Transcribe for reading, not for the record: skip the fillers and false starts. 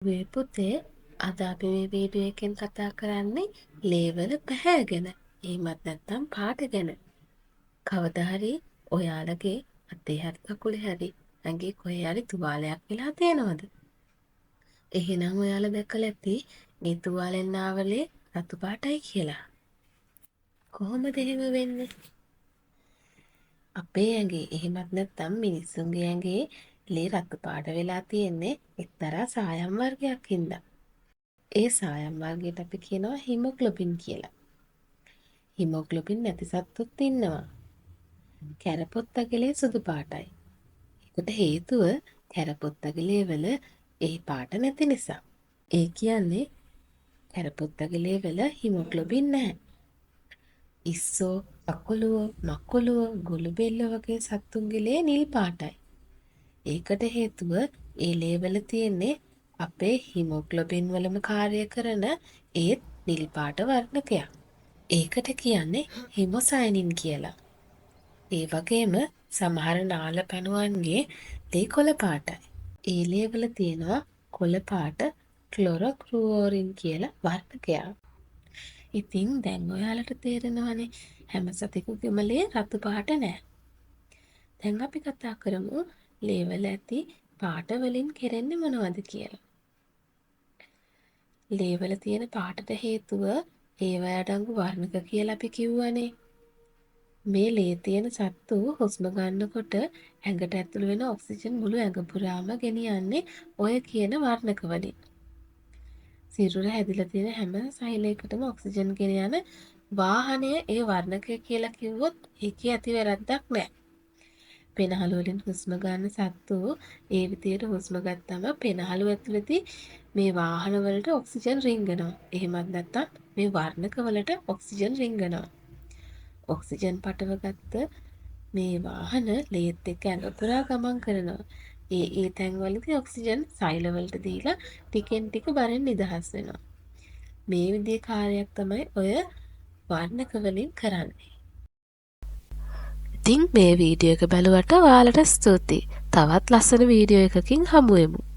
මේ පුතේ අද අපි මේ වීඩියෝ එකෙන් කතා කරන්නේ ලේවල පැහැ ගැන. එහෙමත් නැත්නම් පාට ගැන. කවදා හරි ඔයාලගේ අතේ හරි කකුලේ හරි ඇඟේ කොහේ හරි තුවාලයක් වෙලා තියෙනවද? එහෙනම් ඔයාලා දැකලා ඇති මේ තුවාලෙන් ආවලේ රතු පාටයි කියලා. කොහොමද එහෙම වෙන්නේ? අපේ ඇඟේ එහෙමත් නැත්නම් මිනිස්සුන්ගේ ඇඟේ ලේ රතු පාට වෙලා තියෙන්නේ එක්තරා සායම් වර්ගයක් හින්දා. ඒ සායම් වර්ගයට අපි කියනවා හිමොග්ලොබින් කියලා. හිමොග්ලොබින් නැති සත්තුත් ඉන්නවා. කැරපොත්තගේ සුදු පාටයි. ඒකට හේතුව කැරපොත්තගේ වල ඒ පාට නැති නිසා. ඒ කියන්නේ කැරපොත්තගේ වල හිමොග්ලොබින් නැහැ. ඉස්සෝ, අකුළුව, මකුළුව, ගොළුබෙල්ල වගේ සත්තුන්ගේ ලේ නිල් පාටයි. ඒකට හේතුව ඒ ලේවල තියෙන්නේ අපේ හිමොග්ලොබින් වලම කාර්ය කරන ඒත් නිල් පාට වර්ණකයක්. ඒකට කියන්නේ හිමොසයනින් කියලා. ඒ වගේම සමහර නාල පැණුවන්ගේ ලේ කොළ පාටයි. ඒ ලේවල තියෙනවා කොළ පාට ක්ලොරොක්ලුවරින් කියලා වර්ණකයක්. ඉතින් දැන් ඔයාලට තේරෙනවනේ හැම සතෙකුගේම ලේ රතු පාට නෑ. දැන් අපි කතා කරමු ලේවල ඇති පාට වලින් කෙරෙන්නේ මොනවද කියලා. ලේවල තියෙන පාටට හේතුව ඒවා අඩංගු වර්ණක කියලා අපි කිව්වනේ. මේ ලේ තියෙන සත්තු හුස්ම ගන්නකොට ඇඟට ඇතුළු වෙන ඔක්සිජන් මුළු ඇඟ පුරාම ගෙනියන්නේ ඔය කියන වර්ණක වලින්. සිරුර හැදිලා තියෙන හැම සෛලයකටම ඔක්සිජන් ගෙන යන වාහනය ඒ වර්ණකය කියලා කිව්වොත් ඒකේ ඇති වැරද්දක් නැහැ. පෙනහළු වලින් හුස්ම ගන්න සත්තු ඒ විදියට හුස්ම ගත්තම පෙනහළු ඇතුළතදී මේ වාහන වලට ඔක්සිජන් රිංගනවා. එහෙමත් නැත්නම් මේ වර්ණක වලට ඔක්සිජන් රිංගනවා. ඔක්සිජන් පටව ගත්ත මේ වාහන ලේත් එක්ක ඇඟ පුරා ගමන් කරනවා. ඒ තැන්වලදී ඔක්සිජන් සෛල වලට දීලා ටිකෙන් ටික බරෙන් නිදහස් වෙනවා. මේ විදිහේ කාර්යයක් තමයි ඔය වර්ණක වලින් කරන්නේ. ඉතින් මේ වීඩියෝ එක බලුවට ඔයාලට ස්තුතියි. තවත් ලස්සන වීඩියෝ එකකින් හමු වෙමු.